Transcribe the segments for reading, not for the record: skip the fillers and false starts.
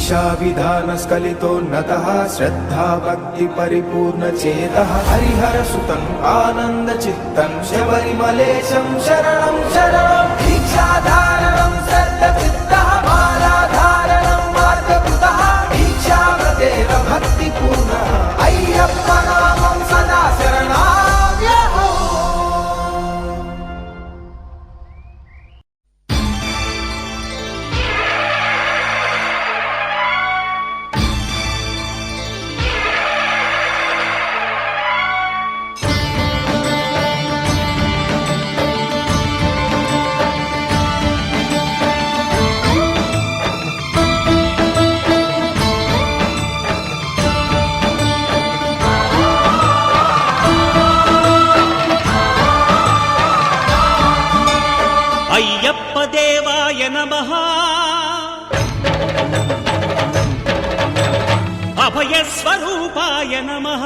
दीक्षा विधान स्खलितोन्नतः श्रद्धा भक्ति परिपूर्ण चेतः हरिहर सुतं आनंद चित्तं शबरिमलेशं शरणं शरणं दीक्षाधारणं सर्वचित्तः मालाधारणं मार्गकृतः दीक्षाव्रतेन भक्तिपूर्णः अय्यप्प नामं सदा शरणाम्यहम्। అయ్యప్ప దేవాయ నమః అభయ స్వరూపాయ నమః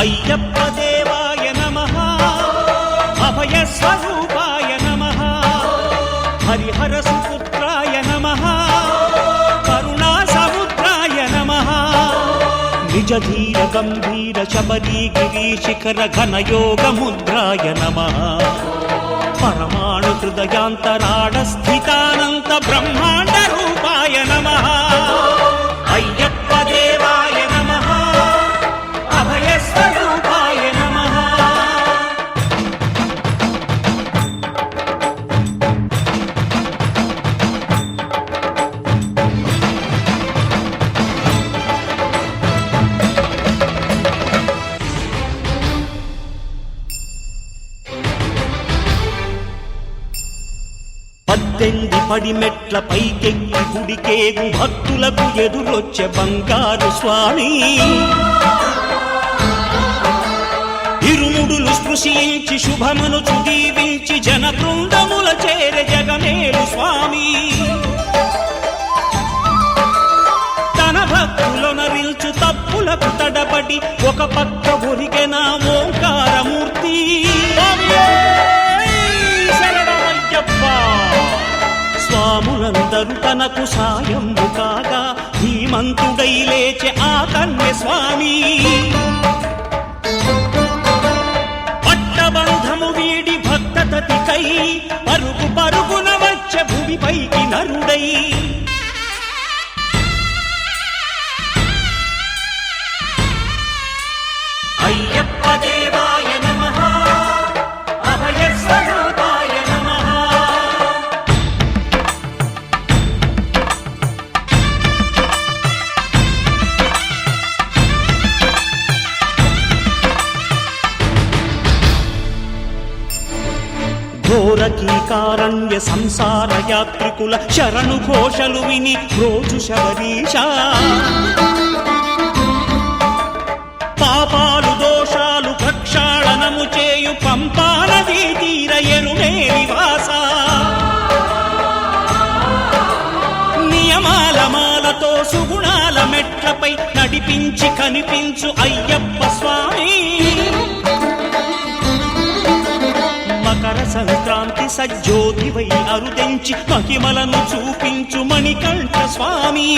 అయ్యప్ప దేవాయ నమః అభయ స్వరూపాయ నమః హరిహర సుపుత్రాయ నమః కరుణా సముద్రాయ నమః నిజ ధీర గంభీర శబరీ గిరి శిఖర ఘన యోగ ముద్రాయ నమః పరమాణు హృదయాంతరాడ స్థితానంత బ్రహ్మాండ రూపాయ నమః అయ్యప్ప దేవాయ నమః అభయ స్వరూపాయ నమః పద్దెంది పడిమెట్ల పైకెక్కి గుడికేగు భక్తులకు ఎదురొచ్చే బంగారు స్వామి ఇరుముడులు స్పృశించి శుభమనుచు దీవించి జన బృందముల చేరే జగమేలు స్వామి తన భక్తులొనరిల్చు తప్పులకు తడబడి ఒక పక్క ఒరిగెన ఓంకారమూర్తి స్వాములందరూ తనకు సాయము కాగా ధీమంతుడై లేచే ఆ కన్య స్వామి పట్టబంధము వీడి భక్తతతికై పరుగు పరుగున వచ్చే భూమిపైకి నరుడై అయ్యప్ప దేవాయ నమః అభయ స్వరూపాయ నమః ఘోరకీకారణ్య సంసార యాత్రికుల శరణు ఘోషలు విని రోజు శబరీష పాపాలు దోషాలు ప్రక్షాళనము చేయు పంపా నదీ తీర ఎరుమే నివాస నియమాల మాలతో సుగుణాల మెట్లపై నడిపించి కనిపించు అయ్యప్ప స్వామి మకర సంక్రాంతి సజ్జోతివై అరుదెంచి మహిమలను చూపించు మణికంఠ స్వామి